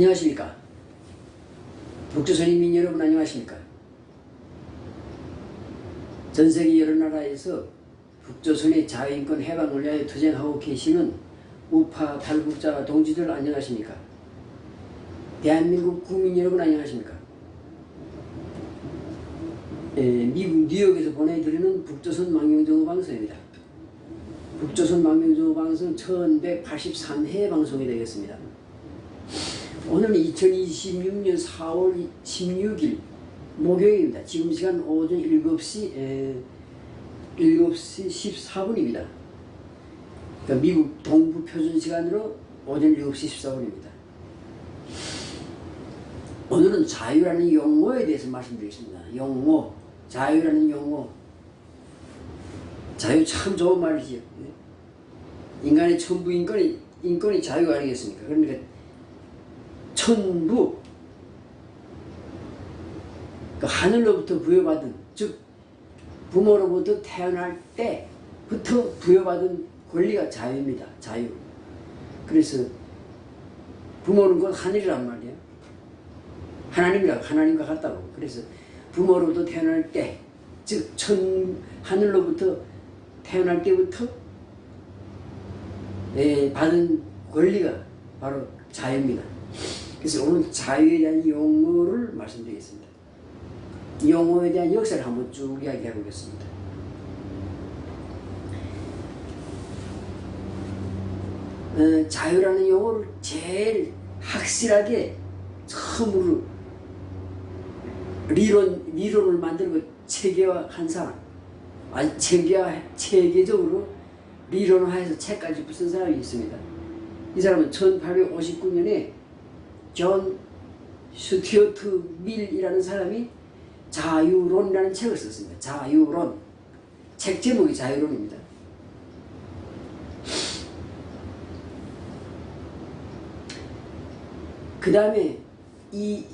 안녕하십니까. 북조선 인민 여러분 안녕하십니까. 전세계 여러 나라에서 북조선의 자유인권 해방을 위하여 투쟁하고 계시는 우파 탈북자 동지들 안녕하십니까. 대한민국 국민 여러분 안녕하십니까. 미국 뉴욕에서 보내드리는 북조선 망명정보방송입니다. 북조선 망명정보방송 1183회 방송이 되겠습니다. 오늘은 2026년 4월 16일 목요일입니다. 지금 시간 오전 7시 14분입니다. 그러니까 미국 동부 표준 시간으로 오전 7시 14분입니다. 오늘은 자유라는 용어에 대해서 말씀드리겠습니다. 용어, 자유라는 용어. 자유 참 좋은 말이지요. 인간의 천부 인권이 자유가 아니겠습니까? 그러니까 천부, 그 하늘로부터 부여받은, 즉 부모로부터 태어날 때부터 부여받은 권리가 자유입니다. 자유. 그래서 부모는 곧 하늘이란 말이에요. 하나님과 같다고. 그래서 부모로부터 태어날 때, 즉 하늘로부터 태어날 때부터 받은 권리가 바로 자유입니다. 그래서 오늘 자유에 대한 용어를 말씀드리겠습니다. 이 용어에 대한 역사를 한번 쭉 이야기해 보겠습니다. 자유라는 용어를 제일 확실하게 처음으로 리론을 만들고 체계화한 사람, 체계적으로 리론화해서 책까지 쓴 사람이 있습니다. 이 사람은 1859년에 존 스튜어트 밀이라는 사람이 자유론이라는 책을 썼습니다. 자유론. 책 제목이 자유론입니다. 그 다음에 이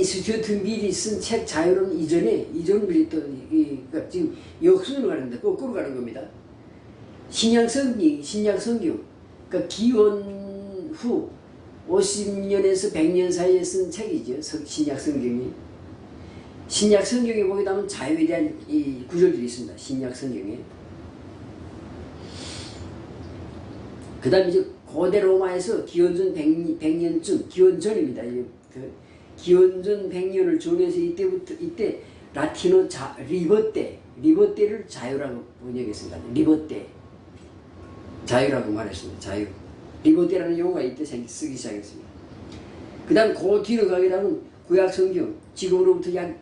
스튜어트 밀이 쓴 책 자유론 이전에 밀이 또 그러니까 지금 역순으로 가는데 거꾸로 가는 겁니다. 신약성경, 그러니까 기원 후 50년에서 100년 사이에 쓴 책이죠. 신약성경이. 신약성경에 보게 되면 자유에 대한 이 구절들이 있습니다. 신약성경에. 그 다음에 이제 고대 로마에서 기원전 100년쯤, 기원전입니다. 기원전 100년을 정해서 이때 라틴어 리버떼를 자유라고 번역했습니다. 리버떼. 자유라고 말했습니다. 자유. 리버떼라는 용어가 이때 쓰기 시작했습니다. 그 다음 그 뒤로 가게 되면 구약성경, 지금으로부터 약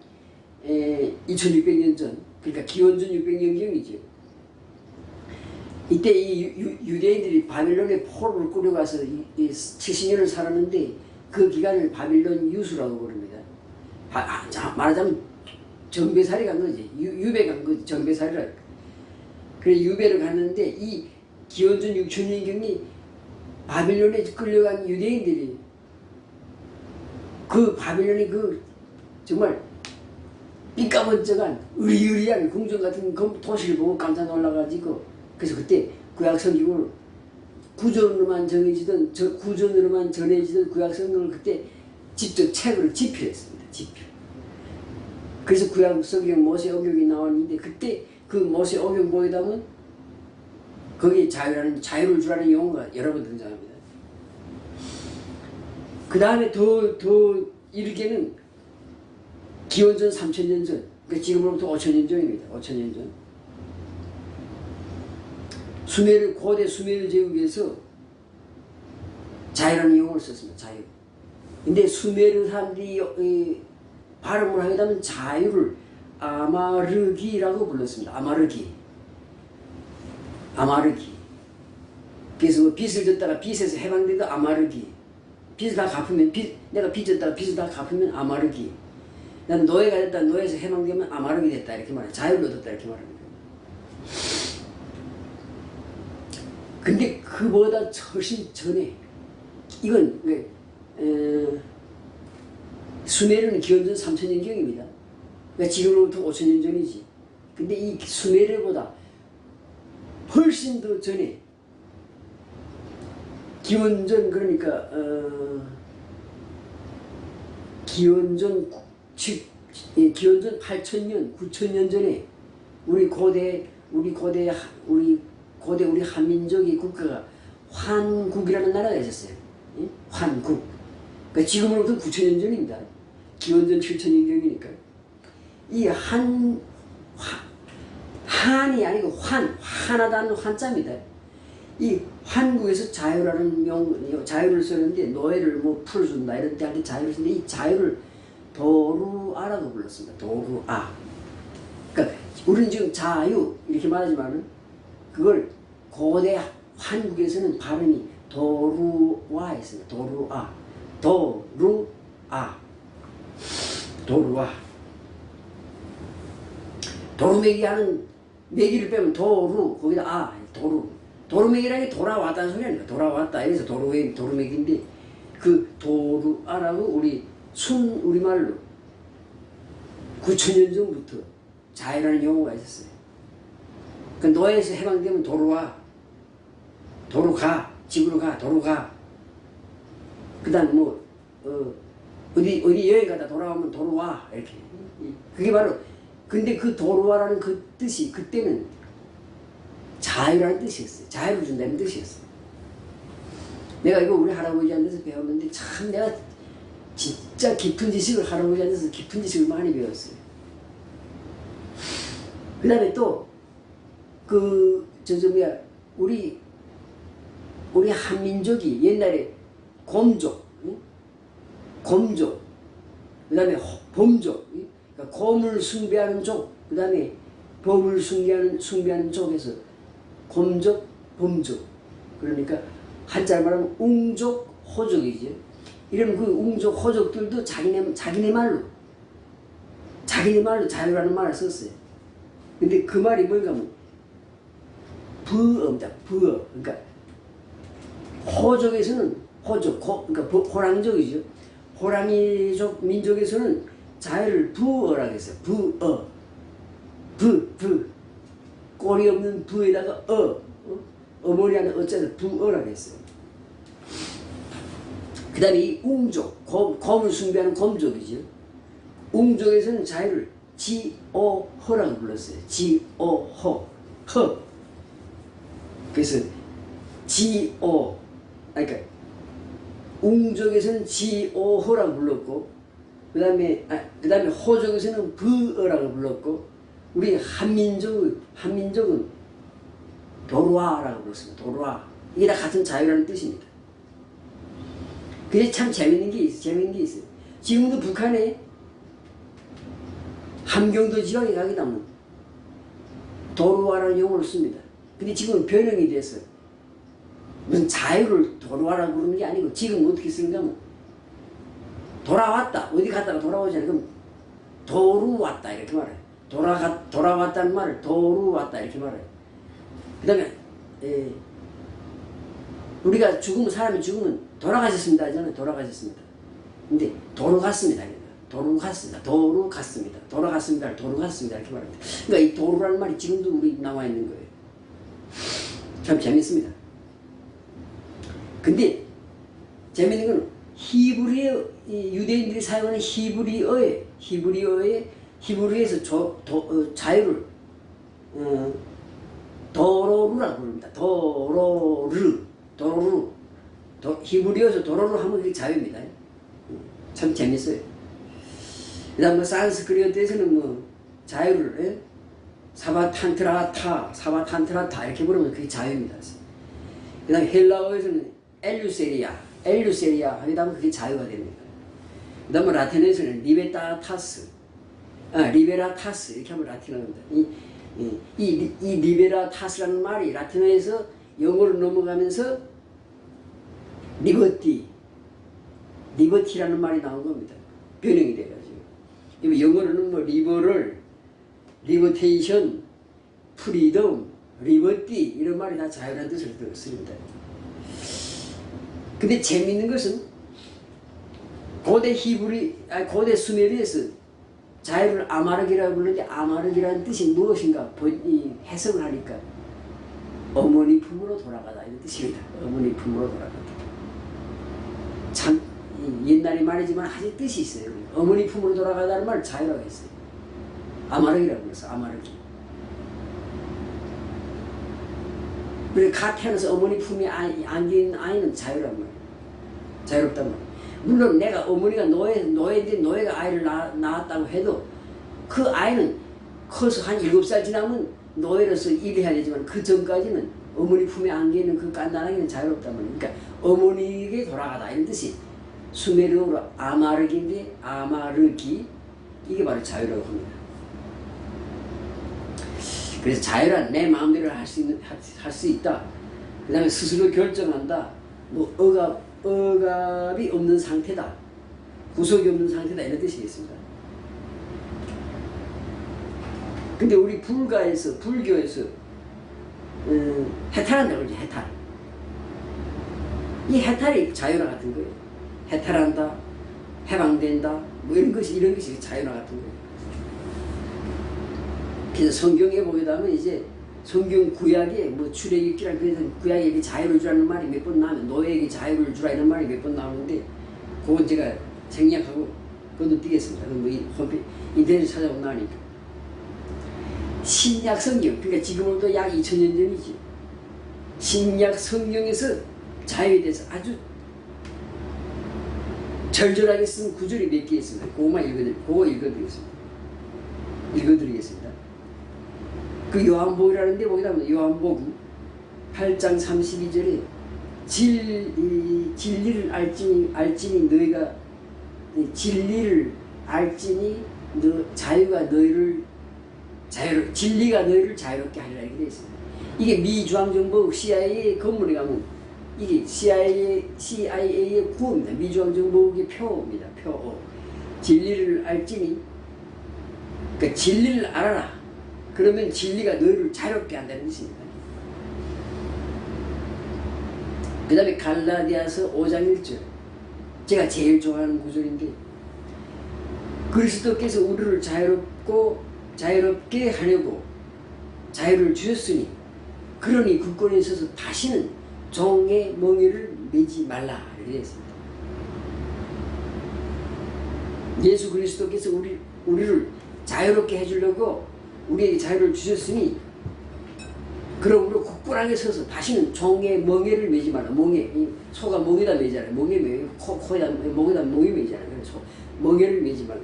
2600년 전, 그러니까 기원전 600년경이죠. 이때 이 유대인들이 바빌론에 포로를 끌려가서 70년을 살았는데 그 기간을 바빌론 유수라고 부릅니다. 말하자면 정배살이 간 거지. 유배 간 거지. 정배살이라. 그래 유배를 갔는데 이 기원전 6000년경이 바빌론에 끌려간 유대인들이 그 바빌론이 그 정말 삐까번쩍한 의리의리한 궁전 같은 도시를 보고 깜짝 놀라가지고 그래서 그때 구약성경을 구전으로만 전해지던 구약성경을 그때 직접 책으로 집필했습니다. 집필. 그래서 구약성경 모세오경이 나왔는데 그때 그 모세오경 보게 되면 거기에 자유를 주라는 용어가 여러 번 등장합니다. 그 다음에 더 이르게는 기원전 3000년 전, 그러니까 지금으로부터 5000년 전입니다. 5000년 전. 고대 수메르 제국에서 자유라는 용어를 썼습니다. 자유. 근데 수메르 사람들이 발음을 하게 되면 자유를 아마르기라고 불렀습니다. 아마르기. 그래서 뭐 빚을 졌다가 빚에서 해방돼도 아마르기. 빚을 다 갚으면 내가 빚 졌다가 빚을 다 갚으면 아마르기. 나는 노예가 됐다. 노예에서 해방되면 아마르기 됐다. 이렇게 말해요. 자유를 얻었다. 이렇게 말합니다. 근데 그보다 훨씬 전에 이건 수메르는 기원전 3000년경입니다. 그러니까 지금으로부터 5000년 전이지. 근데 이 수메르보다 훨씬 더 전에 기원전 그러니까 기원전 8,000년 9,000년 전에 우리 한민족의 국가가 환국이라는 나라가 있었어요. 예? 환국. 그러니까 지금으로부터 9,000년 전입니다. 기원전 7,000년 전이니까. 이 한이 아니고 하나다는 환자입니다. 이 환국에서 자유를 쓰는데 노예를 뭐 풀어준다 이런 때 할 때 자유를 쓰는데 이 자유를 도루아라고 불렀습니다. 도루아. 그러니까 우리는 지금 자유 이렇게 말하지만은 그걸 고대 한국에서는 발음이 도루아였습니다. 도루아. 도루아. 도루매기 하는 매기를 빼면 도루 거기다 도루. 도루매기라는 게 돌아왔다는 소리 아닙니까? 돌아왔다. 이래서 도루매기인데 그 도루아라고 우리말로 9,000년 전부터 자유라는 용어가 있었어요. 그 노예에서 해방되면 도루와, 도루가, 집으로 가, 도루가. 그 다음 어디 여행 가다 돌아오면 도루와, 이렇게. 그게 바로, 근데 그 도루와라는 그 뜻이 그때는 자유라는 뜻이었어요. 자유를 준다는 뜻이었어요. 내가 이거 우리 할아버지한테서 배웠는데 참 내가 진짜 깊은 지식을 할아버지한테서 깊은 지식을 많이 배웠어요. 그 다음에 또 우리 한민족이 옛날에 곰족, 그 다음에 범족, 그러니까 곰을 숭배하는 족, 그 다음에 범을 숭배하는 족에서 곰족, 범족. 그러니까 한자로 말하면 웅족, 호족이죠. 이런 그 웅족, 호족들도 자기네 말로 자유라는 말을 썼어요. 근데 그 말이 뭔가 하면 부어입니다. 부어. 그러니까 호족에서는 그러니까 호랑족이죠. 호랑이족 민족에서는 자유를 부어라고 했어요. 부어. 꼬리 없는 부에다가 어머니 하는 어자를 부어라고 했어요. 그 다음에 이 웅족, 곰을 숭배하는 곰족이죠. 웅족에서는 자유를 지오허라고 불렀어요. 지오허. 그래서 그러니까 웅족에서는 지오허라고 불렀고, 그 다음에 호족에서는 부어라고 불렀고, 우리 한민족은 도루아라고 불렀습니다. 도루아. 이게 다 같은 자유라는 뜻입니다. 근데 참 재밌는 게 있어요. 지금도 북한에 함경도 지방에 가게 되면 도루아라는 용어를 씁니다. 근데 지금은 변형이 돼서 무슨 자유를 도루아라고 부르는 게 아니고 지금 어떻게 쓰는가 하면 돌아왔다. 어디 갔다가 돌아오잖아요. 그럼 도루왔다 이렇게 말해요. 돌아왔다는 말을 도루왔다 이렇게 말해요. 그 다음에 우리가 사람이 죽으면 돌아가셨습니다 하잖아요. 돌아가셨습니다. 근데 도루갔습니다. 돌아갔습니다 이렇게 말합니다. 그러니까 이 도루라는 말이 지금도 우리 나와 있는 거예요. 참 재밌습니다. 근데 재밌는 건 유대인들이 사용하는 히브리어에서 자유를 도로루라고 부릅니다. 도로루. 히브리어에서 도로루 하면 그게 자유입니다. 참 재밌어요. 그 다음 산스크리트에서는 자유를 사바탄트라타 이렇게 부르면 그게 자유입니다. 그 다음에 헬라어에서는 엘루세리아 하게 되면 그게 자유가 됩니다. 그 다음에 라틴어에서는 리베라타스 이렇게 하면 라틴어입니다. 이 리베라타스라는 말이 라틴어에서 영어로 넘어가면서 리버티라는 말이 나온 겁니다. 변형이 돼가지고. 영어로는 리버테이션, 프리덤, 리버티 이런 말이 다 자유라는 뜻을 씁니다. 근데 재미있는 것은 고대 수메르에서 자유를 아마르기라고 부르는데 아마르기라는 뜻이 무엇인가 해석을 하니까 어머니 품으로 돌아가다 이런 뜻입니다. 어머니 품으로 돌아가다. 참 옛날에 말이지만 아직 뜻이 있어요. 어머니 품으로 돌아가다는 말 자유라고 했어요. 아마르기라고 그랬어. 아마르기. 그래 갓 태어나서 어머니 품에 안긴 아이는 자유란 말이에요. 자유롭단 말이에요. 물론 내가 어머니가 노예인데 노예가 아이를 낳았다고 해도 그 아이는 커서 한 7살 지나면 노예로서 일해야 되지만 그 전까지는 어머니 품에 안기는 그 깐난하기는 자유롭단 말이에요. 그러니까 어머니에게 돌아가다 이런 뜻이 수메르어로 아마르기인데 아마르기 이게 바로 자유라고 합니다. 그래서 자유란 내 마음대로 할 수 있다. 그 다음에 스스로 결정한다. 뭐 억압이 없는 상태다. 구속이 없는 상태다. 이런 뜻이겠습니다. 근데 우리 불교에서 해탈한다고 그러죠. 해탈. 이 해탈이 자유나 같은 거예요. 해탈한다. 해방된다. 뭐 이런 것이 자유나 같은 거예요. 그래서 성경에 보게 되면 이제 성경 구약에 뭐 출애굽기랑 그래서 구약에 자유를 주라는 말이 몇 번 나오면 노예에게 자유를 주라 이런 말이 몇 번 나오는데 그건 제가 생략하고 건너뛰겠습니다. 뭐 홈페이지 인터넷에 찾아보면 나오니까 신약 성경 그러니까 지금으로부터 약 2000년 전이지 신약 성경에서 자유에 대해서 아주 절절하게 쓴 구절이 몇 개 있습니다. 그거 읽어드리겠습니다. 그 요한복음이라는 데 보게 되면 요한복음 8장 32절에 진리를 알지니 너희가 진리를 알지니 자유가 너희를 진리가 너희를 자유롭게 하리라 이렇게 되어 있습니다. 이게 미 중앙정보국 CIA 건물에 가면 이게 CIA의 구호입니다. 미 중앙정보국의 표입니다. 표. 진리를 알지니 그러니까 진리를 알아라. 그러면 진리가 너희를 자유롭게 한다는 뜻입니다. 그 다음에 갈라디아서 5장 1절 제가 제일 좋아하는 구절인데 그리스도께서 우리를 자유롭게 하려고 자유를 주셨으니 그러니 굳건히 서서 다시는 종의 멍에를 매지 말라 이렇게 되어 있습니다. 예수 그리스도께서 우리를 자유롭게 해주려고 우리에게 자유를 주셨으니 그러므로 굳건하게 서서 다시는 종의 멍에를 매지 말라. 멍에 소가 멍에다 매잖아요. 멍에 매 코에다 목에다 멍에 매잖아요. 그래서 멍에를 매지 말라.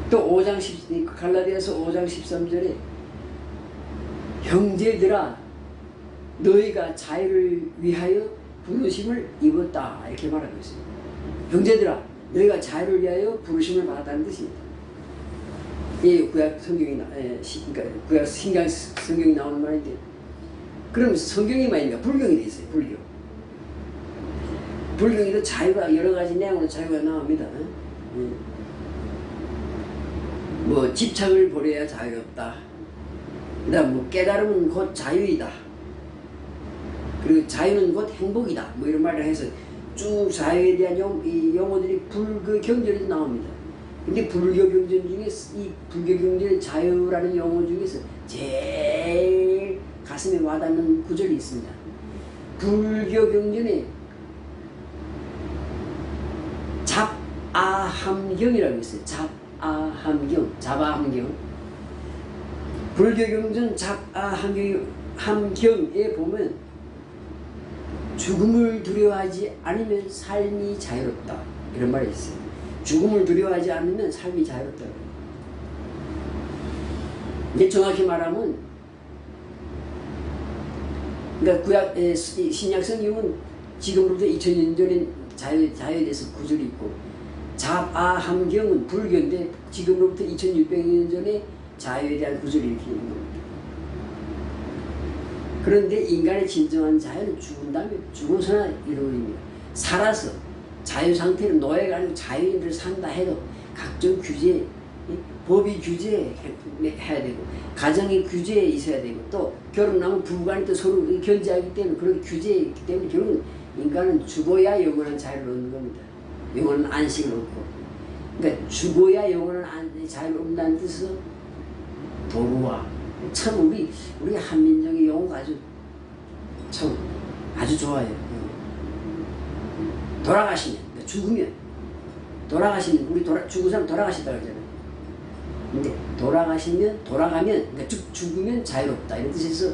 또 5장 갈라디아서 5장 13절에 형제들아 너희가 자유를 위하여 부르심을 입었다 이렇게 말하고 있습니다. 형제들아 너희가 자유를 위하여 부르심을 받았다는 뜻입니다. 예, 구약 성경이 그러니까 구약 신약 성경이 나오는 말인데, 그럼 성경이 아니라 불경이 돼 있어요. 불경에도 자유가 여러 가지 내용으로 자유가 나옵니다. 뭐 집착을 버려야 자유롭다. 그다음 뭐 깨달음은 곧 자유이다. 그리고 자유는 곧 행복이다. 뭐 이런 말을 해서 쭉 자유에 대한 용어들이 불교 경전에도 나옵니다. 근데 불교 경전 중에 이 불교 경전의 자유라는 용어 중에서 제일 가슴에 와닿는 구절이 있습니다. 불교 경전에 잡아함경이라고 있어요. 잡아함경. 불교 경전 잡아함경에 보면 죽음을 두려워하지 않으면 삶이 자유롭다 이런 말이 있어요. 죽음을 두려워하지 않으면 삶이 자유롭다. 이게 정확히 말하면, 그러니까 구약 신약 성경은 지금으로부터 2000년 전에 자유에 대해서 구절이 있고, 잡아함경은 불교인데 지금으로부터 2600년 전에 자유에 대한 구절이 이렇게 있는 겁니다. 그런데 인간의 진정한 자유는 죽은 다음에 죽어서나 이루어집니다. 살아서 자유 상태는 노예가 아니고 자유인으로 산다 해도 각종 규제, 법이 규제해야 되고 가정의 규제에 있어야 되고 또 결혼하면 부부간이 또 서로 견제하기 때문에 그런 규제에 있기 때문에 결국은 인간은 죽어야 영원한 자유를 얻는 겁니다. 영원한 안식을 얻고. 그러니까 죽어야 영원한 자유를 얻는다는 뜻은 도루와 참 우리 한민족의 용어가 아주 좋아요. 돌아가시면, 그러니까 죽으면, 돌아가시면, 죽은 사람 돌아가시다 그러잖아요. 근데 돌아가면, 그러니까 죽으면 자유롭다 이런 뜻에서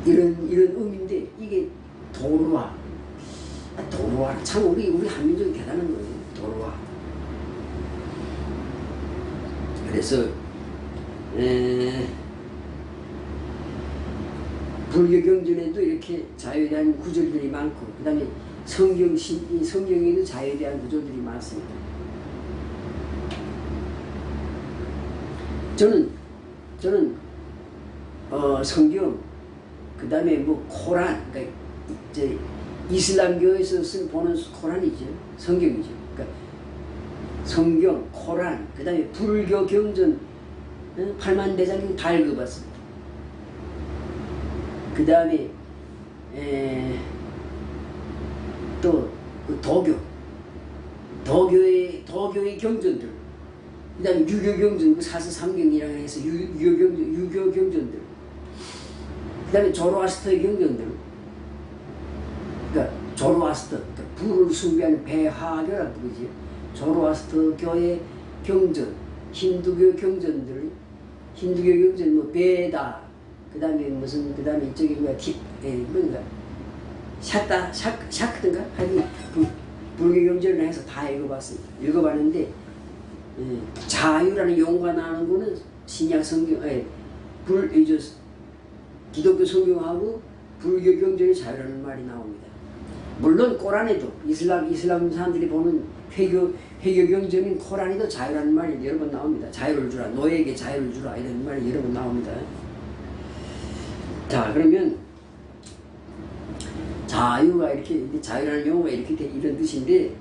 이런 의미인데, 이게 도루화. 참 우리 한민족이 대단한 거예요. 도루화. 그래서 불교 경전에도 이렇게 자유에 대한 구절들이 많고, 그 다음에 성경에도 자유에 대한 구절들이 많습니다. 저는 성경, 그 다음에 뭐 코란, 그러니까 이제 이슬람교에서 보는 코란이죠. 성경이죠. 그러니까 성경, 코란, 그 다음에 불교 경전 8만 대장경 다 읽어봤습니다. 그 다음에 또 도교의 경전들, 그 다음에 유교 경전, 사서삼경이라고 해서 유교 경전들, 그 다음에 조로아스터의 경전들, 그러니까 조로아스터, 그러니까 불을 숭배하는 배하교라고 그러지. 조로아스터교의 경전, 힌두교 경전들, 힌두교 경전 뭐 베다, 그 다음에 그 다음에 이쪽에 뭔가 샤크든가 하여튼 불교 경전을 해서 다 읽어봤습니다. 읽어봤는데 자유라는 용어가 나오는 거는 신약 성경, 기독교 성경하고 불교 경전의 자유라는 말이 나옵니다. 물론 코란에도 이슬람 사람들이 보는 회교 경전인 코란에도 자유라는 말이 여러 번 나옵니다. 자유를 주라, 노예에게 자유를 주라 이런 말이 여러 번 나옵니다. 자, 그러면 자유가 이렇게, 자유라는 용어가 이렇게 이런 뜻인데,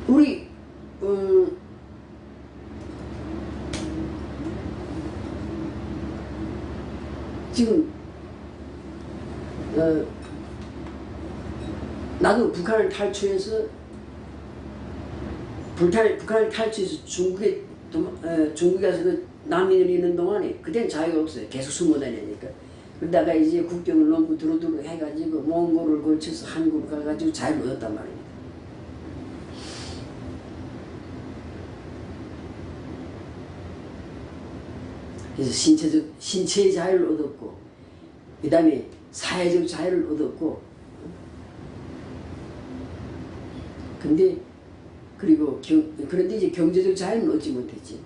우리 지금 나도 북한을 탈출해서 중국에 가서 그 난민을 있는 동안에 그땐 자유가 없어요. 계속 숨어 다니니까. 그러다가 이제 국경을 넘고 두루두루 해가지고 몽골을 걸쳐서 한국을 가가지고 자유를 얻었단 말입니다. 그래서 신체의 자유를 얻었고, 그 다음에 사회적 자유를 얻었고, 그런데 이제 경제적 자유는 얻지 못했지.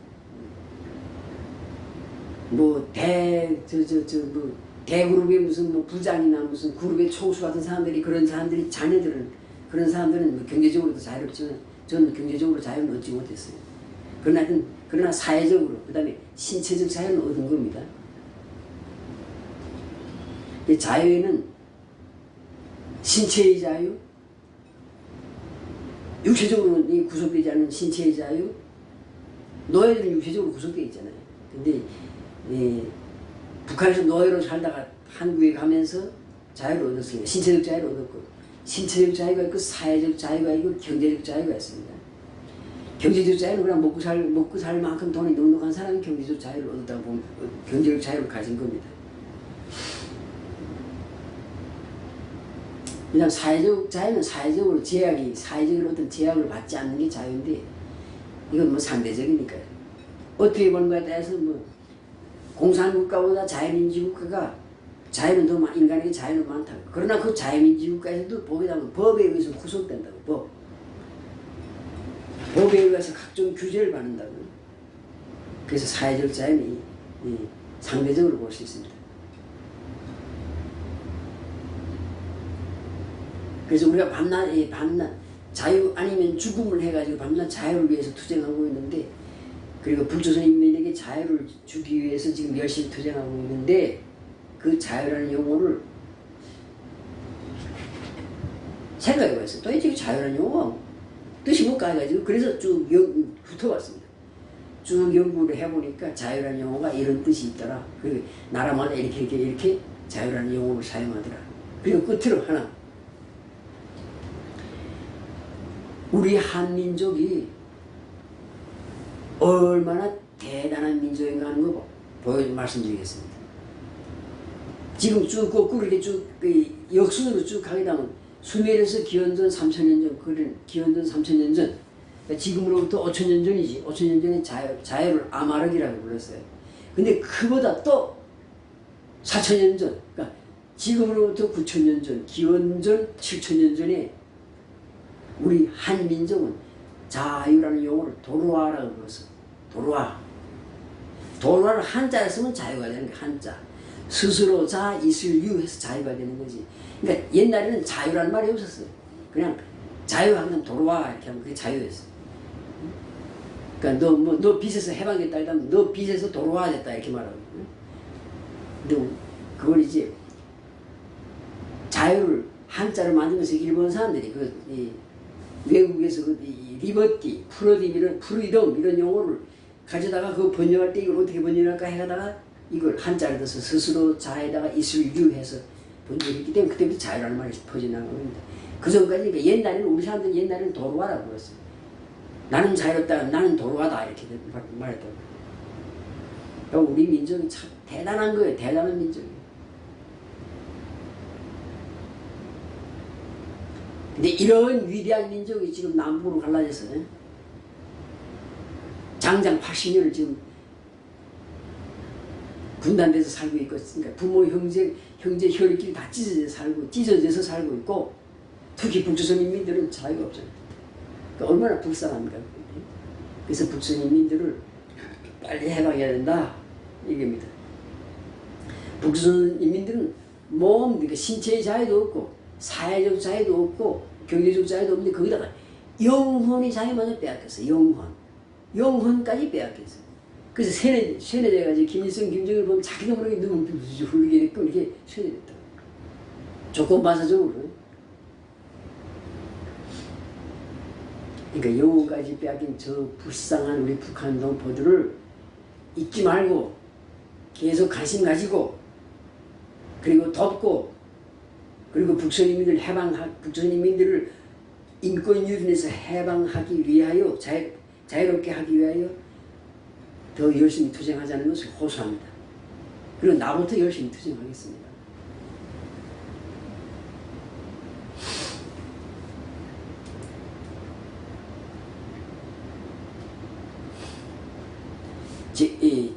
대그룹의 무슨 부장이나 무슨 그룹의 총수 같은 사람들이, 그런 사람들은 경제적으로도 자유롭지만 저는 경제적으로 자유는 얻지 못했어요. 그러나 사회적으로, 그 다음에 신체적 자유는 얻은 겁니다. 자유에는 신체의 자유, 육체적으로는 구속되지 않은 신체의 자유, 노예들은 육체적으로 구속되어 있잖아요. 근데 북한에서 노예로 살다가 한국에 가면서 자유를 얻었습니다. 신체적 자유를 얻었고, 신체적 자유가 있고 사회적 자유가 있고 경제적 자유가 있습니다. 경제적 자유는 그냥 먹고 살 만큼 돈이 넉넉한 사람이 경제적 자유를 얻었다고 보면 경제적 자유를 가진 겁니다. 그냥 사회적 자유는 사회적으로 어떤 제약을 받지 않는 게 자유인데, 이건 상대적이니까요. 어떻게 보는 거에 따라서 공산국가보다 자유민주국가가 인간에게 자유는 많다고. 그러나 그 자유민주국가에서도 법에 의해서 구속된다고. 법에 의해서 각종 규제를 받는다고. 그래서 사회적 자유는 상대적으로 볼 수 있습니다. 그래서 우리가 밤낮 자유 아니면 죽음을 해가지고 밤낮 자유를 위해서 투쟁하고 있는데, 그리고 불조선 인민에게 자유를 주기 위해서 지금 열심히 투쟁하고 있는데, 그 자유라는 용어를 생각해봤어요. 도대체 자유라는 용어 뜻이 뭘까 해가지고 그래서 쭉 훑어봤습니다. 쭉 연구를 해보니까 자유라는 용어가 이런 뜻이 있더라. 그리고 나라마다 이렇게 자유라는 용어를 사용하더라. 그리고 끝으로 하나, 우리 한민족이 얼마나 대단한 민족인가 하는 거 말씀드리겠습니다. 지금 쭉 거꾸로 이렇게 쭉 역순으로 쭉 가게 되면 수메르에서 기원전 3000년 전, 그런 기원전 3000년 전, 그러니까 지금으로부터 5000년 전이지. 5000년 전에 자유를 아마르기라고 불렀어요. 근데 그보다 또 4000년 전, 그러니까 지금으로부터 9000년 전, 기원전 7000년 전에 우리 한민족은 자유라는 용어를 도로아라고 불렀어. 도로아. 도로아를 한자를 쓰면 자유가 되는 거야. 한자. 스스로 자 있을 유 해서 자유가 되는 거지. 그러니까 옛날에는 자유라는 말이 없었어요. 그냥 자유하면 도로아 이렇게 하면 그게 자유였어. 그러니까 너 빚에서 해방됐다 하면 너 빚에서 도로아 됐다 이렇게 말하고. 근데 그걸 이제 자유를 한자로 만들면서 일본 사람들이 외국에서 리버티, 프리덤 이런 용어를 가져다가 그거 번역할 때 이걸 어떻게 번역할까 해가다가 이걸 한자를 넣어서 스스로 자에다가 있을 유해서 번역했기 때문에 그때부터 자유라는 말이 퍼져나간 겁니다. 그 전까지 그러니까 옛날에는 우리 사람들은 옛날에는 도로아라고 불렀어요. 나는 자유롭다, 나는 도로아다 이렇게 말했다고. 그러니까 우리 민족이 참 대단한 거예요. 대단한 민족이에요. 근데 이런 위대한 민족이 지금 남북으로 갈라져서 장장 80년을 지금 분단돼서 살고 있고, 그러니까 부모 형제 혈육끼리 다 찢어져서 살고 있고, 특히 북조선 인민들은 자유가 없잖아요. 그러니까 얼마나 불쌍합니까? 그래서 북조선 인민들을 빨리 해방해야 된다 이겁니다. 북조선 인민들은 그러니까 신체의 자유도 없고 사회적 자유도 없고 경제적 자유도 없는데 거기다가 영혼의 자유만을 빼앗겼어요. 영혼까지 빼앗겼어요. 그래서 세뇌돼가지고 김일성, 김정일 보면 자기도 모르게 너무 훌리게 됐고 이렇게 세뇌됐다. 조건반사적으로. 그러니까 영혼까지 빼앗긴 저 불쌍한 우리 북한 동포들을 잊지 말고 계속 관심 가지고 그리고 돕고 그리고 북한 인민들을 인권 유린에서 해방하기 위하여 자유롭게 하기 위하여 더 열심히 투쟁하자는 것을 호소합니다. 그리고 나부터 열심히 투쟁하겠습니다.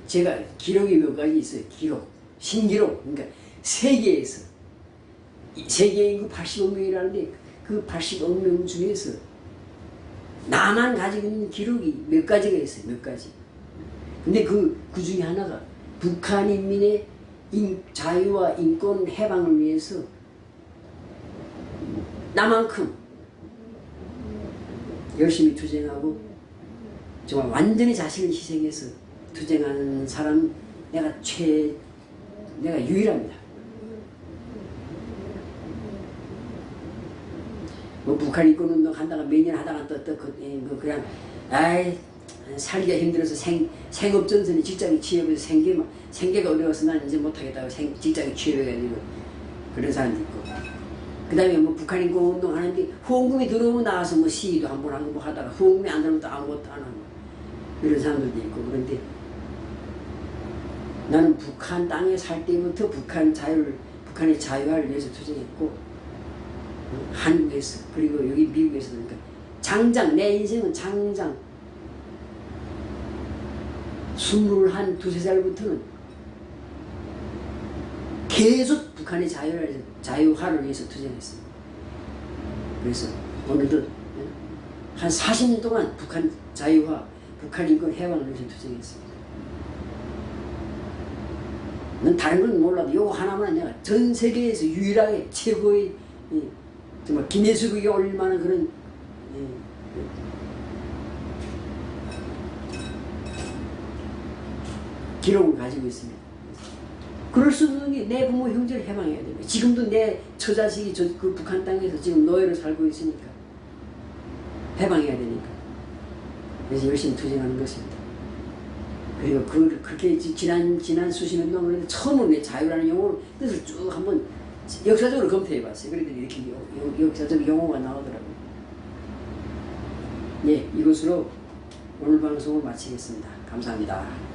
제가 기록이 몇 가지 있어요. 신기록. 그러니까 세계에서 세계 인구 80억 명이라는데 그 80억 명 중에서 나만 가지고 있는 기록이 몇 가지가 있어요. 몇 가지. 근데 그 중에 하나가 북한 인민의 자유와 인권 해방을 위해서 나만큼 열심히 투쟁하고 정말 완전히 자신을 희생해서 투쟁하는 사람 내가 유일합니다. 뭐 북한 인권 운동 한다가 몇 년 하다가 또 그냥 살기가 힘들어서 생업전선이 직장에 취업해서 생계가 어려워서 난 이제 못하겠다고 직장에 취업해가지고 그런 사람도 있고, 그 다음에 뭐 북한 인권 운동 하는데 후원금이 들어오면 나와서 뭐 시위도 한번 하고 뭐 하다가 후원금이 안 들어오면 또 아무것도 안 하고 이런 사람들도 있고. 그런데 나는 북한 땅에 살 때부터 북한의 자유화를 위해서 투쟁했고, 한국에서 그리고 여기 미국에서 그러니까 장장 내 인생은 장장 22~23살부터는 계속 북한의 자유화를 위해서 투쟁했습니다. 그래서 오늘도 한 40년 동안 북한 자유화, 북한 인권 해방을 위해서 투쟁했습니다. 난 다른 건 몰라도 요거 하나만 내가 전 세계에서 유일하게 최고의 정말 기네스북에 올릴 만한 그런 기록을 가지고 있습니다. 그럴 수 없는 게 내 부모 형제를 해방해야 됩니다. 지금도 내 처자식이 그 북한 땅에서 지금 노예로 살고 있으니까 해방해야 되니까. 그래서 열심히 투쟁하는 것입니다. 그리고 그렇게 지난 수십 년 동안 처음으로 내 자유라는 용어를 뜻을 쭉 한번 역사적으로 검토해 봤어요. 그랬더니 이렇게 역사적 용어가 나오더라고요. 예, 이것으로 오늘 방송을 마치겠습니다. 감사합니다.